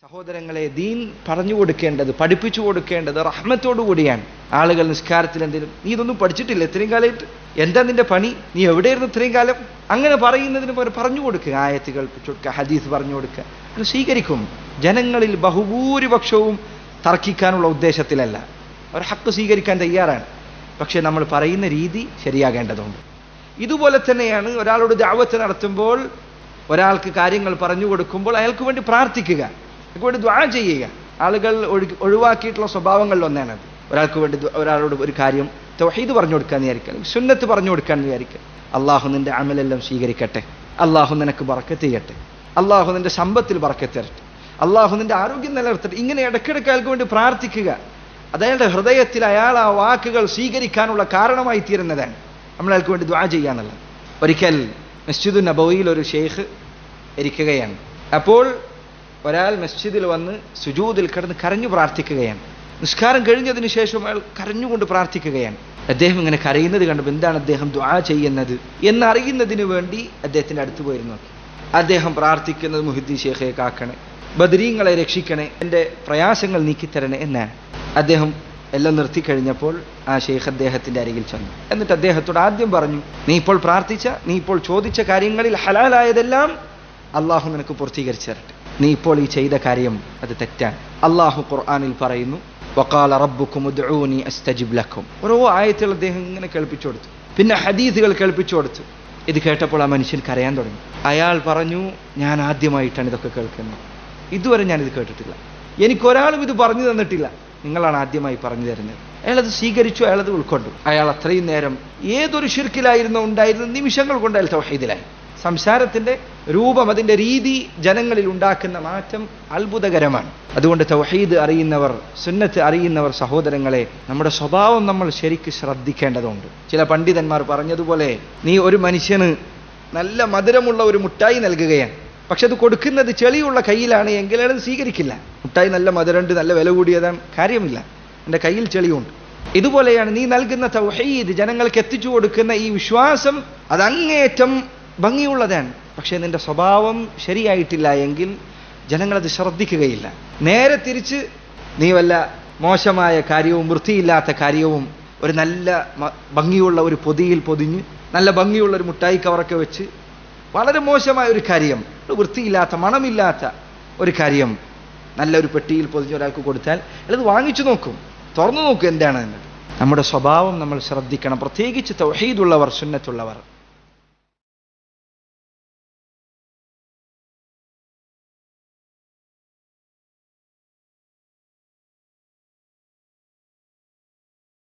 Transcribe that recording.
സഹോദരങ്ങളെ, ദീൻ പറഞ്ഞു കൊടുക്കേണ്ടത്, പഠിപ്പിച്ചു കൊടുക്കേണ്ടത് റഹ്മത്തോടു കൂടിയാണ്. ആളുകൾ നിസ്കാരത്തിൽ എന്തെങ്കിലും, നീ ഇതൊന്നും പഠിച്ചിട്ടില്ല ഇത്രയും കാലമായിട്ട്, എന്താ നിന്റെ പണി, നീ എവിടെയായിരുന്നു ഇത്രയും കാലം, അങ്ങനെ പറയുന്നതിന് പോലെ പറഞ്ഞു കൊടുക്കുക, ആയത്ത് കേൾപ്പിച്ചു കൊടുക്കുക, ഹദീസ് പറഞ്ഞു കൊടുക്കുക, അത് സ്വീകരിക്കും. ജനങ്ങളിൽ ബഹുഭൂരിപക്ഷവും തർക്കിക്കാനുള്ള ഉദ്ദേശത്തിലല്ല, അവർ ഹക്ക് സ്വീകരിക്കാൻ തയ്യാറാണ്. പക്ഷെ നമ്മൾ പറയുന്ന രീതി ശരിയാകേണ്ടതുണ്ട്. ഇതുപോലെ തന്നെയാണ് ഒരാളോട് ദഅവത്ത് നടത്തുമ്പോൾ, ഒരാൾക്ക് കാര്യങ്ങൾ പറഞ്ഞു കൊടുക്കുമ്പോൾ അയാൾക്ക് വേണ്ടി പ്രാർത്ഥിക്കുക, അയാൾക്ക് വേണ്ടി ദുആ ചെയ്യുക. ആളുകൾ ഒഴിവാക്കിയിട്ടുള്ള സ്വഭാവങ്ങളിൽ ഒന്നാണത്. ഒരാൾക്ക് വേണ്ടി ഒരാളോട് ഒരു കാര്യം തൗഹീദ് പറഞ്ഞു കൊടുക്കാന്ന് വിചാരിക്കുക, സുന്നത്ത് പറഞ്ഞു കൊടുക്കാന്ന് വിചാരിക്കുക. അള്ളാഹു നിന്റെ അമലെല്ലാം സ്വീകരിക്കട്ടെ, അള്ളാഹു നിനക്ക് ബറക്കത്ത് ചെയ്യട്ടെ, അള്ളാഹു നിന്റെ സമ്പത്തിൽ ബറക്കത്ത് തരട്ടെ, അള്ളാഹു നിന്റെ ആരോഗ്യം നിലനിർത്തട്ടെ. ഇങ്ങനെ ഇടയ്ക്കിടയ്ക്ക് അയാൾക്ക് വേണ്ടി പ്രാർത്ഥിക്കുക. അത് അയാളുടെ ഹൃദയത്തിൽ അയാൾ ആ വാക്കുകൾ സ്വീകരിക്കാനുള്ള കാരണമായി തീരുന്നതാണ്. നമ്മൾ അയാൾക്ക് വേണ്ടി ദുആ ചെയ്യാന്നുള്ളത്. ഒരിക്കൽ മസ്ജിദു നബവിയിൽ ഒരു ഷെയ്ഖ് ഇരിക്കുകയാണ്. അപ്പോൾ ഒരാൾ മസ്ജിദിൽ വന്ന് സുജൂദിൽ കിടന്ന് കരഞ്ഞു പ്രാർത്ഥിക്കുകയാണ്. നിസ്കാരം കഴിഞ്ഞതിന് ശേഷം അയാൾ കരഞ്ഞുകൊണ്ട് പ്രാർത്ഥിക്കുകയാണ്. അദ്ദേഹം ഇങ്ങനെ കരയുന്നത് കണ്ടപ്പോൾ എന്താണ് അദ്ദേഹം ദുആ ചെയ്യുന്നത് എന്നറിയുന്നതിന് വേണ്ടി അദ്ദേഹത്തിൻ്റെ അടുത്ത് പോയിരുന്നു നോക്കി. അദ്ദേഹം പ്രാർത്ഥിക്കുന്നത് മുഹിദ്ദീൻ ഷെയ്ഖെ കാക്കണേ, ബദരീങ്ങളെ രക്ഷിക്കണേ, എൻ്റെ പ്രയാസങ്ങൾ നീക്കിത്തരണേ എന്നാണ്. അദ്ദേഹം എല്ലാം നിർത്തിക്കഴിഞ്ഞപ്പോൾ ആ ഷെയ്ഖ് അദ്ദേഹത്തിൻ്റെ അരികിൽ ചെന്നു. എന്നിട്ട് അദ്ദേഹത്തോട് ആദ്യം പറഞ്ഞു, നീ ഇപ്പോൾ പ്രാർത്ഥിച്ച, നീ ഇപ്പോൾ ചോദിച്ച കാര്യങ്ങളിൽ ഹലാലായതെല്ലാം അള്ളാഹു നിനക്ക് പൂർത്തീകരിച്ചു തരട്ടെ. നീ ഇപ്പോൾ ഈ ചെയ്ത കാര്യം അത് തെറ്റാണ്. അള്ളാഹു ഖുർആനിൽ പറയുന്നു, വഖാല റബ്ബുക്കും ഉദ്ഊനി അസ്തജിബ് ലക്കും. ഓരോ ആയത്തുകൾ അദ്ദേഹം ഇങ്ങനെ കേൾപ്പിച്ചു കൊടുത്തു, പിന്നെ ഹദീസുകൾ കേൾപ്പിച്ചു കൊടുത്തു. ഇത് കേട്ടപ്പോൾ ആ മനുഷ്യൻ കരയാൻ തുടങ്ങി. അയാൾ പറഞ്ഞു, ഞാൻ ആദ്യമായിട്ടാണ് ഇതൊക്കെ കേൾക്കുന്നത്, ഇതുവരെ ഞാനിത് കേട്ടിട്ടില്ല, എനിക്കൊരാളും ഇത് പറഞ്ഞു തന്നിട്ടില്ല, നിങ്ങളാണ് ആദ്യമായി പറഞ്ഞു തരുന്നത്. അയാളത് സ്വീകരിച്ചു, അയാളത് ഉൾക്കൊണ്ടു. അയാൾ അത്രയും നേരം ഏതൊരു ശിർക്കിലായിരുന്നു ഉണ്ടായിരുന്ന നിമിഷങ്ങൾ കൊണ്ട് അയാൾ തൗഹീദിലായി. സംസാരത്തിന്റെ രൂപം, അതിന്റെ രീതി, ജനങ്ങളിൽ ഉണ്ടാക്കുന്ന മാറ്റം അത്ഭുതകരമാണ്. അതുകൊണ്ട് തൗഹീദ് അറിയുന്നവർ, സുന്നത്ത് അറിയുന്നവർ സഹോദരങ്ങളെ, നമ്മുടെ സ്വഭാവം നമ്മൾ ശരിക്ക് ശ്രദ്ധിക്കേണ്ടതുണ്ട്. ചില പണ്ഡിതന്മാർ പറഞ്ഞതുപോലെ, നീ ഒരു മനുഷ്യന് നല്ല മധുരമുള്ള ഒരു മുട്ടായി നൽകുകയാണ്, പക്ഷെ അത് കൊടുക്കുന്നത് ചെളിയുള്ള കയ്യിലാണ് എങ്കിൽ അത് സ്വീകരിക്കില്ല. മുട്ടായി നല്ല മധുരമുണ്ട്, നല്ല വില കൂടിയതാണ്, കാര്യമില്ല, എൻ്റെ കയ്യിൽ ചെളിയുണ്ട്. ഇതുപോലെയാണ് നീ നൽകുന്ന തൗഹീദ്, ജനങ്ങൾക്ക് എത്തിച്ചു കൊടുക്കുന്ന ഈ വിശ്വാസം, അത് അങ്ങേയറ്റം ഭംഗിയുള്ളതാണ്. പക്ഷെ നിന്റെ സ്വഭാവം ശരിയായിട്ടില്ല എങ്കിൽ ജനങ്ങളത് ശ്രദ്ധിക്കുകയില്ല. നേരെ തിരിച്ച് നീ വല്ല മോശമായ കാര്യവും വൃത്തിയില്ലാത്ത കാര്യവും ഒരു നല്ല ഭംഗിയുള്ള ഒരു പൊതിയിൽ പൊതിഞ്ഞ്, നല്ല ഭംഗിയുള്ള ഒരു മുട്ടായി കവറൊക്കെ വെച്ച്, വളരെ മോശമായ ഒരു കാര്യം, വൃത്തിയില്ലാത്ത മണമില്ലാത്ത ഒരു കാര്യം നല്ലൊരു പെട്ടിയിൽ പൊതിഞ്ഞ് ഒരാൾക്ക് കൊടുത്താൽ അയാളത് വാങ്ങിച്ചു നോക്കും, തുറന്നു നോക്കും എന്താണ് എന്നത്. നമ്മുടെ സ്വഭാവം നമ്മൾ ശ്രദ്ധിക്കണം, പ്രത്യേകിച്ച് തൗഹീദുള്ളവർ, സുന്നത്തുള്ളവർ.